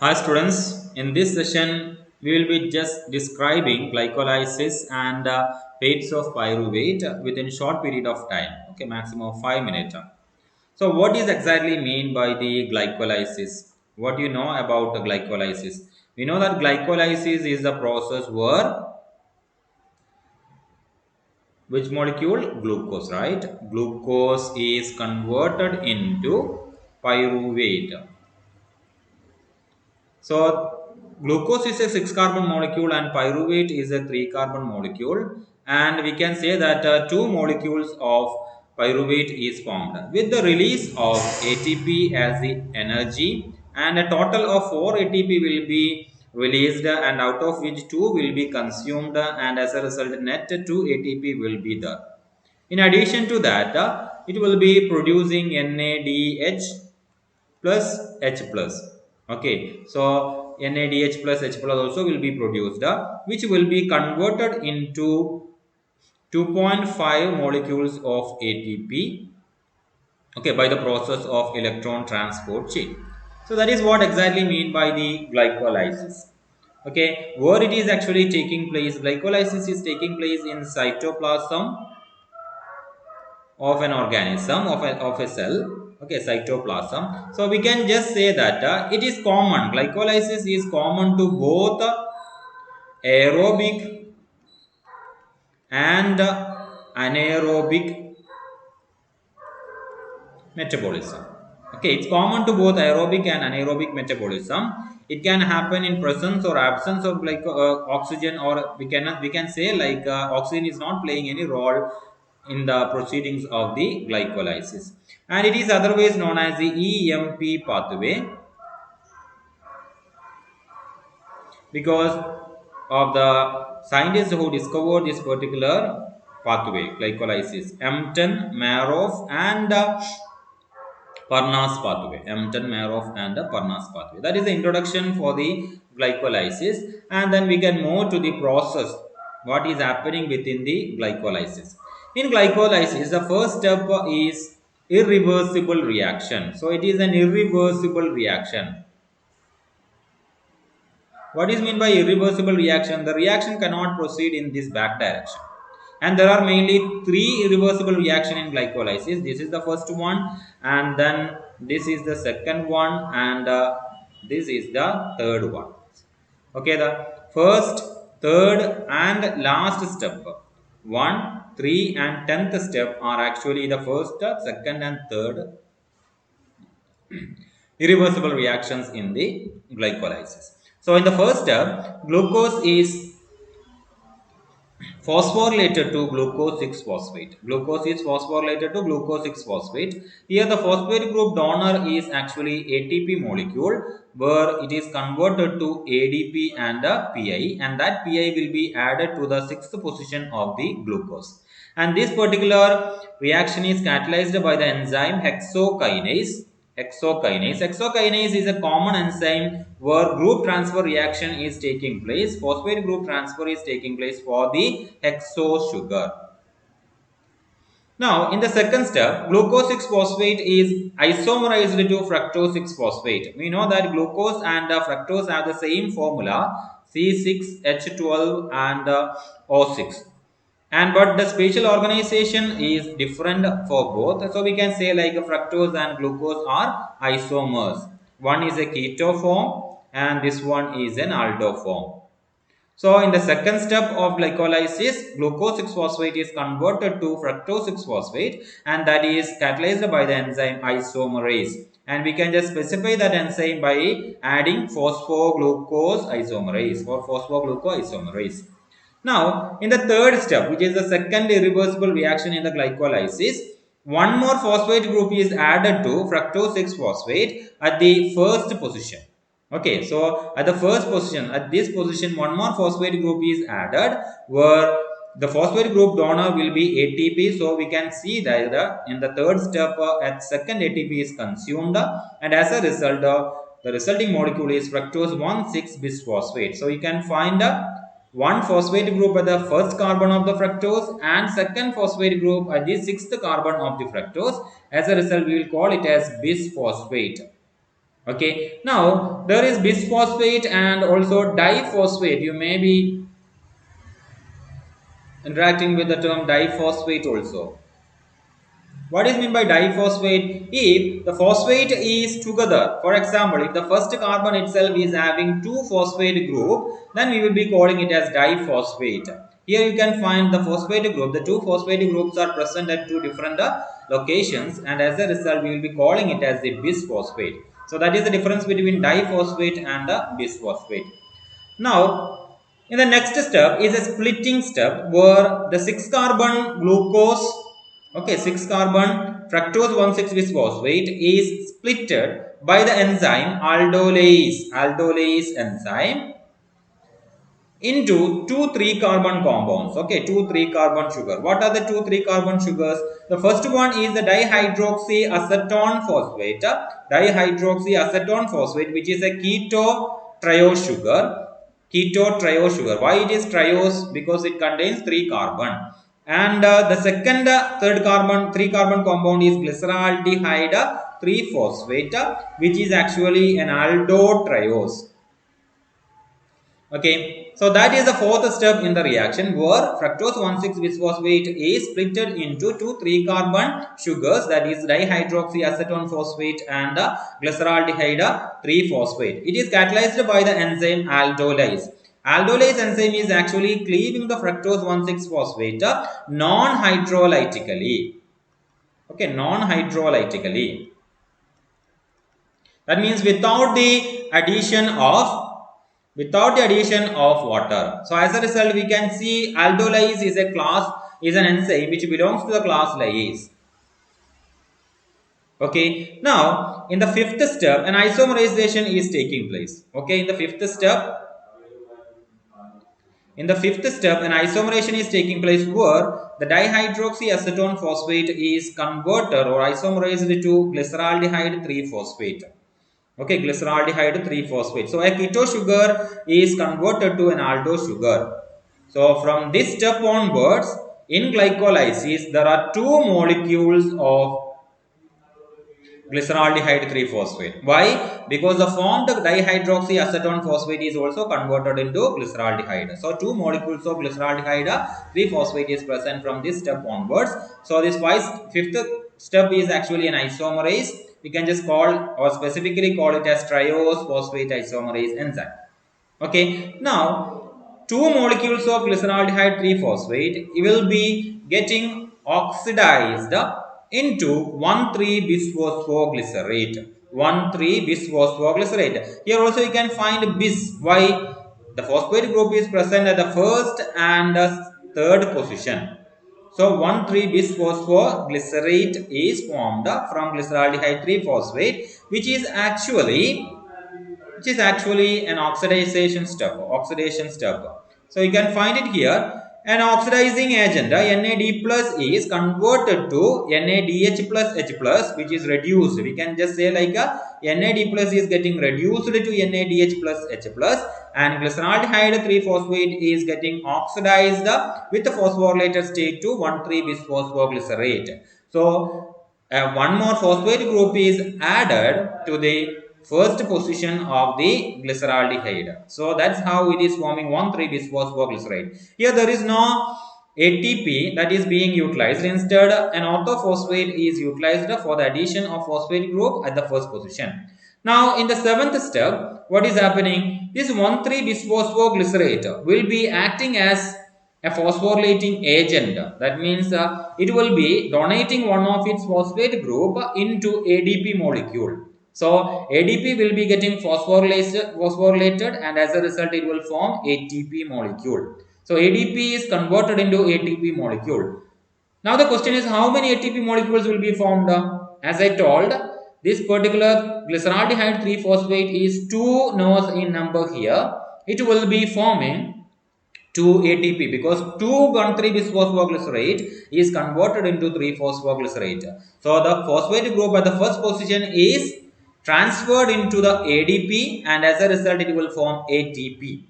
Hi students, in this session we will be just describing glycolysis and rates of pyruvate within short period of time, okay, maximum of 5 minutes. So what is exactly mean by the glycolysis? What do you know about the glycolysis? We know that glycolysis is the process where which molecule? Glucose, right? Glucose is converted into pyruvate. So glucose is a 6 carbon molecule and pyruvate is a 3 carbon molecule, and we can say that two molecules of pyruvate is formed with the release of ATP as the energy, and a total of 4 ATP will be released, and out of which 2 will be consumed, and as a result net 2 ATP will be there. In addition to that, it will be producing NADH plus H plus. Okay, so NADH plus H plus also will be produced, which will be converted into 2.5 molecules of ATP, okay, by the process of electron transport chain. So that is what exactly mean by the glycolysis. Okay, where it is actually taking place, glycolysis is taking place in cytoplasm of an organism, of a cell, okay, cytoplasm. So we can just say that it is common, glycolysis is common to both aerobic and anaerobic metabolism. Okay, it's common to both aerobic and anaerobic metabolism. It can happen in presence or absence of oxygen, or we can say like oxygen is not playing any role in the proceedings of the glycolysis, and it is otherwise known as the EMP pathway because of the scientists who discovered this particular pathway, glycolysis, Empton, Maroff, and Parnas pathway, Empton, Maroff, and the Parnas pathway. That is the introduction for the glycolysis, and then we can move to the process. What is happening within the glycolysis? In glycolysis, the first step is irreversible reaction. So it is an irreversible reaction. What is meant by irreversible reaction? The reaction cannot proceed in this back direction. And there are mainly three irreversible reaction in glycolysis. This is the first one, and then this is the second one, and this is the third one. Okay, the first, third, and last step, 1, 3, and 10th step are actually the first, second, and third irreversible reactions in the glycolysis. So in the first step, glucose is phosphorylated to glucose 6 phosphate. Glucose is phosphorylated to glucose 6 phosphate. Here the phosphate group donor is actually ATP molecule, where it is converted to ADP and a PI, and that PI will be added to the 6th position of the glucose. And this particular reaction is catalyzed by the enzyme hexokinase. Hexokinase is a common enzyme where group transfer reaction is taking place. Phosphate group transfer is taking place for the hexo sugar. Now, in the second step, glucose 6 phosphate is isomerized to fructose 6 phosphate. We know that glucose and fructose have the same formula, C6H12 and O6. And but the spatial organization is different for both. So we can say like fructose and glucose are isomers. One is a keto form and this one is an aldo form. So in the second step of glycolysis, glucose 6 phosphate is converted to fructose 6 phosphate, and that is catalyzed by the enzyme isomerase. And we can just specify that enzyme by adding phosphoglucose isomerase or phosphoglucoisomerase. Now, in the third step, which is the second irreversible reaction in the glycolysis, one more phosphate group is added to fructose 6 phosphate at the first position. Okay, so at the first position, at this position, one more phosphate group is added where the phosphate group donor will be ATP. So we can see that in the third step, at second ATP is consumed, and as a result, the resulting molecule is fructose 1,6 bisphosphate. So you can find one phosphate group at the first carbon of the fructose and second phosphate group at the sixth carbon of the fructose. As a result, we will call it as bisphosphate. Okay, now there is bisphosphate and also diphosphate. You may be interacting with the term diphosphate also. What is meant by diphosphate? If the phosphate is together, for example, if the first carbon itself is having two phosphate group, then we will be calling it as diphosphate. Here you can find the phosphate group. The two phosphate groups are present at two different locations, and as a result, we will be calling it as the bisphosphate. So that is the difference between diphosphate and the bisphosphate. Now, in the next step is a splitting step where the 6 carbon glucose, okay, 6 carbon fructose 1,6 bisphosphate is splitted by the enzyme aldolase enzyme into two 3 carbon compounds. Okay, two 3 carbon sugar. What are the two 3 carbon sugars? The first one is the dihydroxyacetone phosphate, which is a keto trio sugar. Keto trio sugar. Why it is triose? Because it contains 3 carbon. And the second, third carbon, 3 carbon compound is glyceraldehyde 3 phosphate, which is actually an aldotriose. Okay, so that is the fourth step in the reaction where fructose 1,6 bisphosphate is splitted into two 3 carbon sugars, that is dihydroxyacetone phosphate and glyceraldehyde 3 phosphate. It is catalyzed by the enzyme aldolase. Aldolase enzyme is actually cleaving the fructose 1,6 phosphate non-hydrolytically. Okay, non-hydrolytically. That means without the addition of water. So as a result, we can see aldolase is an enzyme which belongs to the class lyase. Okay, now in the fifth step, an isomerization is taking place. Okay, an isomerization is taking place where the dihydroxyacetone phosphate is converted or isomerized to glyceraldehyde 3 phosphate. Okay, glyceraldehyde 3 phosphate. So a keto sugar is converted to an aldo sugar. So from this step onwards, in glycolysis, there are two molecules of glyceraldehyde 3 phosphate. Why? Because the formed dihydroxyacetone phosphate is also converted into glyceraldehyde. So two molecules of glyceraldehyde 3 phosphate is present from this step onwards. So this fifth step is actually an isomerase. We can just call or specifically call it as triose phosphate isomerase enzyme. Okay, now two molecules of glyceraldehyde 3 phosphate will be getting oxidized into 1,3-bisphosphoglycerate. 1,3-bisphosphoglycerate. Here also you can find bis. Why? The phosphate group is present at the first and the third position. So 1,3-bisphosphoglycerate is formed from glyceraldehyde 3 phosphate, which is actually an oxidation step. So you can find it here. An oxidizing agent NAD plus is converted to NADH plus H plus, which is reduced. We can just say like NAD plus is getting reduced to NADH plus H plus, and glyceraldehyde 3 phosphate is getting oxidized with the phosphorylated state to 1,3-bisphosphoglycerate. So one more phosphate group is added to the first position of the glyceraldehyde. So that's how it is forming 1,3-bisphosphoglycerate. Here there is no ATP that is being utilized. Instead, an orthophosphate is utilized for the addition of phosphate group at the first position. Now, in the seventh step, what is happening? This 1,3-bisphosphoglycerate will be acting as a phosphorylating agent. That means it will be donating one of its phosphate group into ADP molecule. So ADP will be getting phosphorylated, and as a result it will form ATP molecule. So ADP is converted into ATP molecule. Now the question is, how many ATP molecules will be formed? As I told, this particular glyceraldehyde 3 phosphate is 2 nose in number here. It will be forming 2 ATP because 2,1,3-bisphosphoglycerate is converted into 3-phosphoglycerate. So the phosphate group at the first position is transferred into the ADP, and as a result it will form ATP.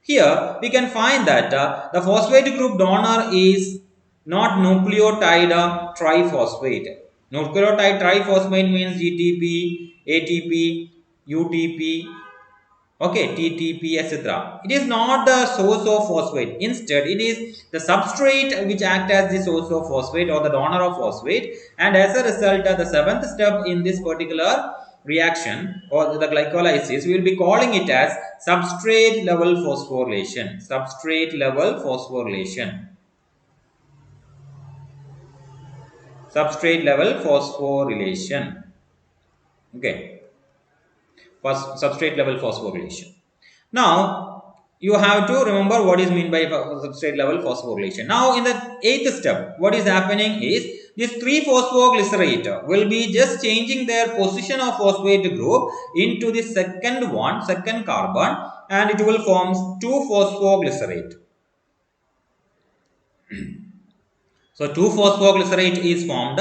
Here we can find that the phosphate group donor is not nucleotide triphosphate. Nucleotide triphosphate means GTP, ATP, UTP, okay, TTP, etc. It is not the source of phosphate. Instead, it is the substrate which act as the source of phosphate or the donor of phosphate. And as a result, the seventh step in this particular reaction or the glycolysis, we will be calling it as substrate level phosphorylation. Substrate level phosphorylation. Substrate level phosphorylation. Okay. Substrate level phosphorylation. Now, you have to remember what is meant by substrate level phosphorylation. Now, in the eighth step, what is happening is this 3-phosphoglycerate will be just changing their position of phosphate group into the second carbon, and it will form 2-phosphoglycerate. So 2-phosphoglycerate is formed,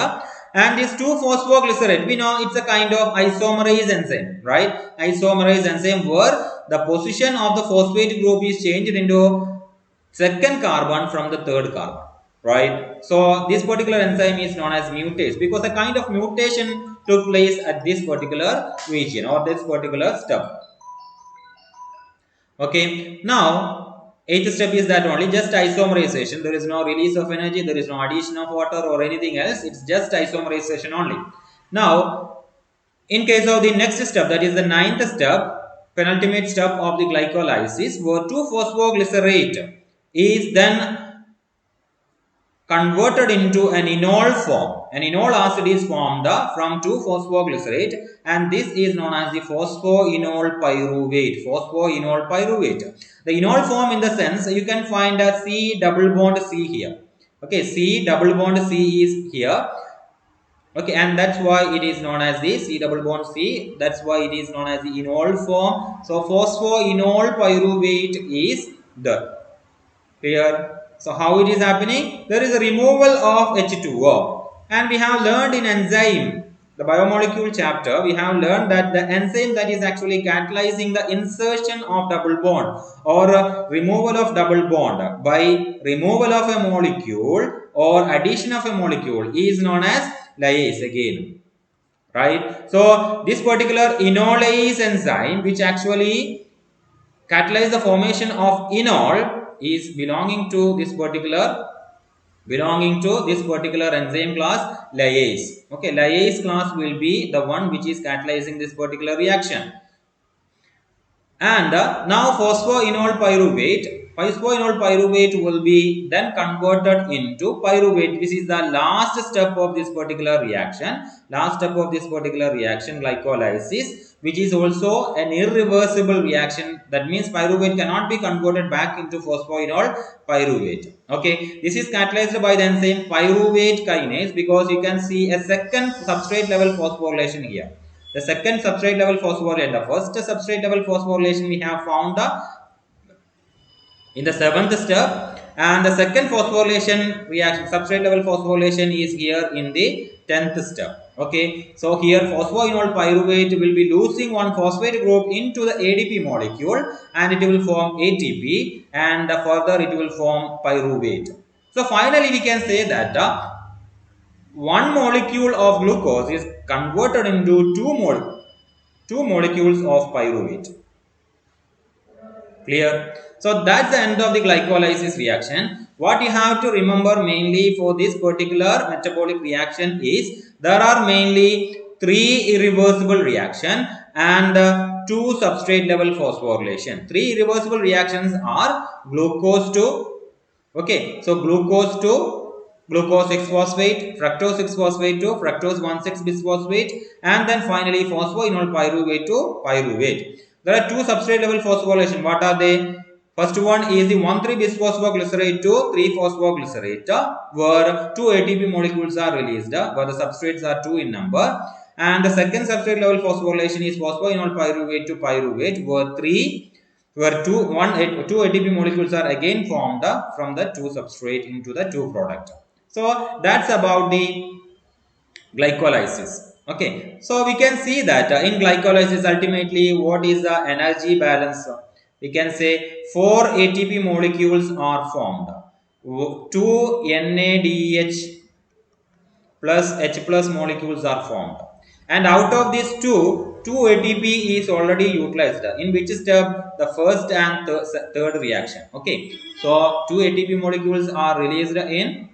and this 2-phosphoglycerate, we know it's a kind of isomerase enzyme, right? Isomerase enzyme where the position of the phosphate group is changed into second carbon from the third carbon, right? So this particular enzyme is known as mutase because a kind of mutation took place at this particular region or this particular step. Okay, now eighth step is that only just isomerization. There is no release of energy, there is no addition of water or anything else. It's just isomerization only. Now, in case of the next step, that is the ninth step, penultimate step of the glycolysis, where 2-phosphoglycerate is then converted into an enol form. An enol acid is formed from 2-phosphoglycerate, and this is known as the phosphoenol pyruvate. Phosphoenol pyruvate. The enol form, in the sense, you can find a C double bond C here. Okay, C double bond C is here. Okay, and that's why it is known as the C double bond C. That's why it is known as the enol form. So phosphoenol pyruvate is the here. So how it is happening? There is a removal of H2O, and we have learned in enzyme, the biomolecule chapter, we have learned that the enzyme that is actually catalyzing the insertion of double bond or removal of double bond by removal of a molecule or addition of a molecule is known as lyase again, right? So this particular enolase enzyme, which actually catalyze the formation of enol, is belonging to this particular enzyme class lyase. Okay, lyase class will be the one which is catalyzing this particular reaction. And now phosphoenol pyruvate will be then converted into pyruvate. This is the last step of this particular reaction. Glycolysis, which is also an irreversible reaction. That means pyruvate cannot be converted back into phosphoenol pyruvate. Okay, this is catalyzed by the enzyme pyruvate kinase, because you can see a second substrate level phosphorylation here. The second substrate level phosphorylation, the first substrate level phosphorylation we have found in the seventh step, and the second phosphorylation reaction, substrate level phosphorylation, is here in the 10th step. Okay, so here phosphoenol pyruvate will be losing one phosphate group into the ADP molecule, and it will form ATP, and further it will form pyruvate. So finally we can say that one molecule of glucose is converted into two molecules of pyruvate. Clear? So that's the end of the glycolysis reaction. What you have to remember mainly for this particular metabolic reaction is there are mainly 3 irreversible reaction and 2 substrate level phosphorylation. 3 irreversible reactions are glucose to, okay, so glucose to glucose 6-phosphate, fructose 6-phosphate to fructose 1,6-bisphosphate, and then finally phosphoenol pyruvate to pyruvate. There are 2 substrate level phosphorylation. What are they? First one is the 1,3-bisphosphoglycerate to 3-phosphoglycerate, where 2 ATP molecules are released, where the substrates are 2 in number. And the second substrate level phosphorylation is phosphoenol pyruvate to pyruvate, where two ATP molecules are again formed from the 2 substrate into the 2 product. So that's about the glycolysis. Okay, so we can see that in glycolysis ultimately what is the energy balance? We can say 4 ATP molecules are formed. 2 NADH plus H plus molecules are formed. And out of these two 2 ATP is already utilized. In which step? The first and third reaction. Okay, so 2 ATP molecules are released in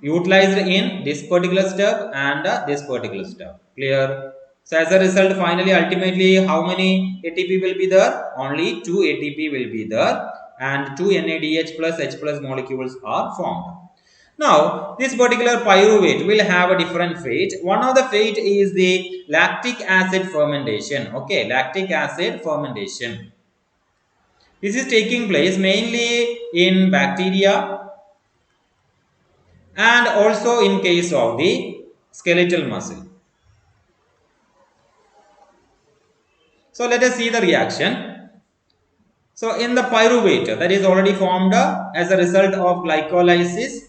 utilized in this particular step and this particular step. Clear? So as a result, finally, ultimately, how many ATP will be there? Only 2 ATP will be there, and 2 NADH plus H plus molecules are formed. Now, this particular pyruvate will have a different fate. One of the fate is the lactic acid fermentation. Okay, lactic acid fermentation. This is taking place mainly in bacteria and also in case of the skeletal muscle. So let us see the reaction. So in the pyruvate that is already formed as a result of glycolysis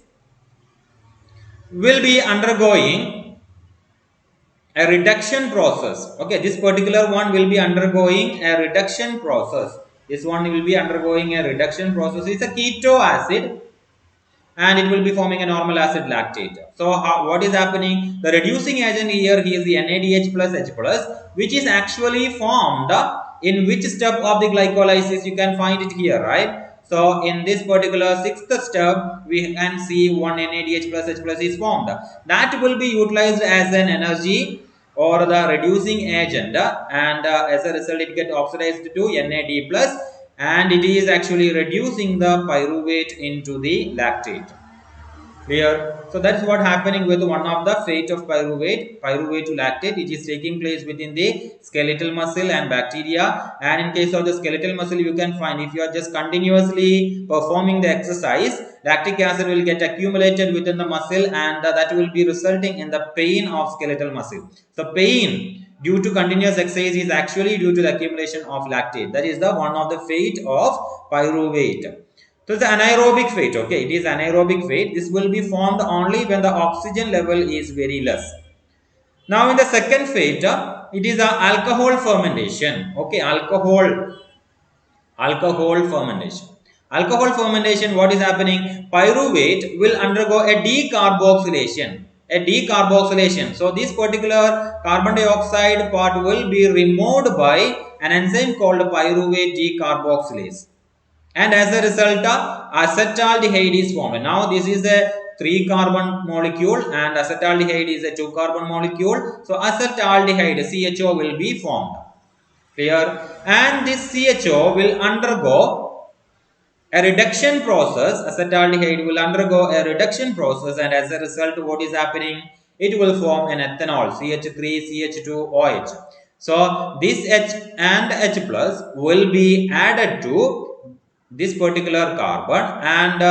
will be undergoing a reduction process. Okay, this particular one will be undergoing a reduction process. This one will be undergoing a reduction process. It's a keto acid and it will be forming a normal acid lactate. So what is happening? The reducing agent here is the NADH plus H plus, which is actually formed in which step of the glycolysis? You can find it here, right? So in this particular sixth step, we can see one NADH plus H plus is formed. That will be utilized as an energy or the reducing agent, and as a result it get oxidized to NAD plus, and it is actually reducing the pyruvate into the lactate. Clear? So that's what happening with one of the fate of pyruvate to lactate. It is taking place within the skeletal muscle and bacteria. And in case of the skeletal muscle, you can find if you are just continuously performing the exercise, lactic acid will get accumulated within the muscle, and that will be resulting in the pain of skeletal muscle. So pain due to continuous exercise is actually due to the accumulation of lactate. That is the one of the fate of pyruvate. So it's anaerobic fate. Okay, it is anaerobic fate. This will be formed only when the oxygen level is very less. Now in the second fate, it is a alcohol fermentation. Okay, alcohol fermentation. Alcohol fermentation, what is happening? Pyruvate will undergo a decarboxylation. So this particular carbon dioxide part will be removed by an enzyme called pyruvate decarboxylase, and as a result acetaldehyde is formed. Now this is a 3 carbon molecule and acetaldehyde is a 2 carbon molecule. So acetaldehyde CHO will be formed. Clear? And this CHO will undergo a reduction process. Acetaldehyde will undergo a reduction process, and as a result what is happening? It will form an ethanol, CH3 CH2OH. So this H and H plus will be added to this particular carbon, and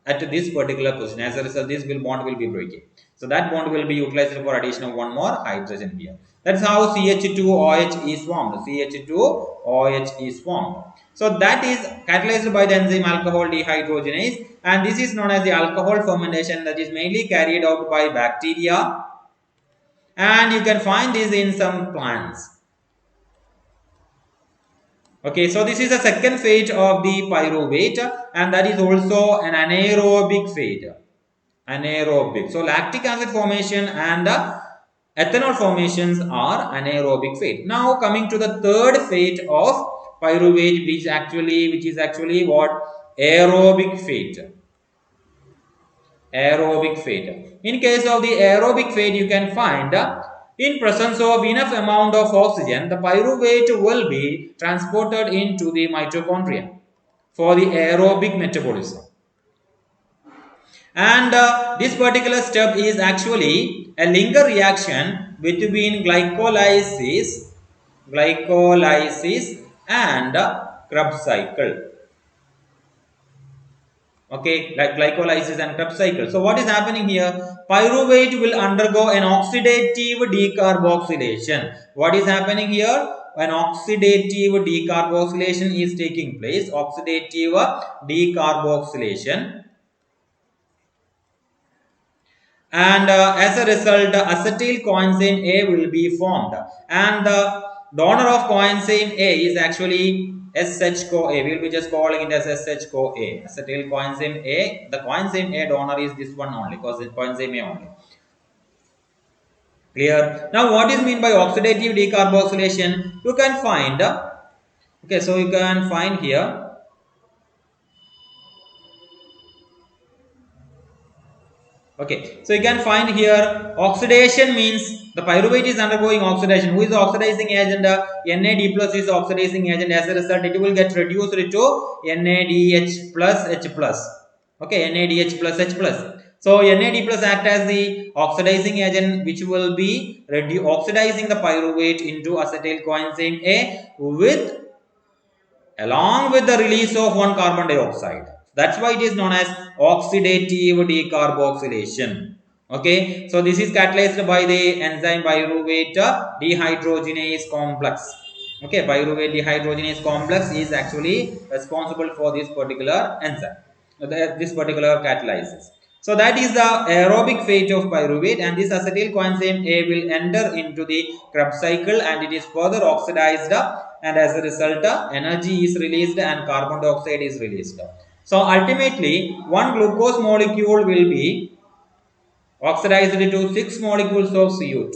at this particular position. As a result, this bond will be breaking. So that bond will be utilized for addition of one more hydrogen here. That's how CH2OH is formed. CH2OH is formed. So that is catalyzed by the enzyme alcohol dehydrogenase, and this is known as the alcohol fermentation, that is mainly carried out by bacteria, and you can find this in some plants. Okay, so this is the second phase of the pyruvate, and that is also an anaerobic phase. Anaerobic. So lactic acid formation and ethanol formations are anaerobic phase. Now coming to the third phase of pyruvate, which is actually what? Aerobic phase. Aerobic phase. In case of the aerobic phase, you can find in presence of enough amount of oxygen, the pyruvate will be transported into the mitochondria for the aerobic metabolism. And this particular step is actually a linear reaction between glycolysis and Krebs cycle. Okay, like glycolysis and Krebs cycle. So what is happening here? Pyruvate will undergo an oxidative decarboxylation. What is happening here? An oxidative decarboxylation is taking place. Oxidative decarboxylation. And as a result, acetyl coenzyme A will be formed. And the donor of coenzyme A is actually SH-CoA. We will be just calling it as SH-CoA. Acetyl coenzyme A. The coenzyme A donor is this one only, because it's coenzyme A only. Clear? Now, what is mean by oxidative decarboxylation? You can find, okay, so you can find here, okay, so you can find here oxidation means the pyruvate is undergoing oxidation. Who is the oxidizing agent? NAD plus is the oxidizing agent. As a result, it will get reduced to NADH plus H plus. Okay, NADH plus H plus. So NAD plus act as the oxidizing agent which will be oxidizing the pyruvate into acetyl coenzyme A with along with the release of one carbon dioxide. That's why it is known as oxidative decarboxylation. Okay, so this is catalyzed by the enzyme pyruvate dehydrogenase complex. Okay, pyruvate dehydrogenase complex is actually responsible for this particular enzyme, this particular catalysis. So that is the aerobic fate of pyruvate, and this acetyl coenzyme A will enter into the Krebs cycle and it is further oxidized, and as a result energy is released and carbon dioxide is released. So ultimately one glucose molecule will be oxidized to 6 molecules of CO2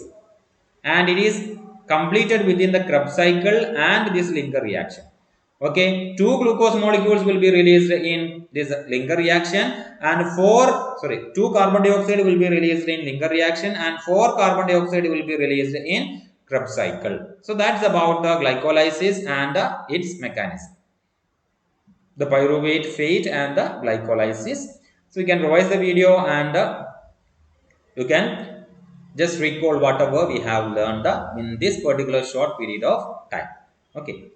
and it is completed within the Krebs cycle and this linker reaction. Okay, 2 glucose molecules will be released in this linker reaction and 2 carbon dioxide will be released in linker reaction and 4 carbon dioxide will be released in Krebs cycle. So that's about the glycolysis and its mechanism, the pyruvate fate and the glycolysis. So you can revise the video and you can just recall whatever we have learned in this particular short period of time. Okay.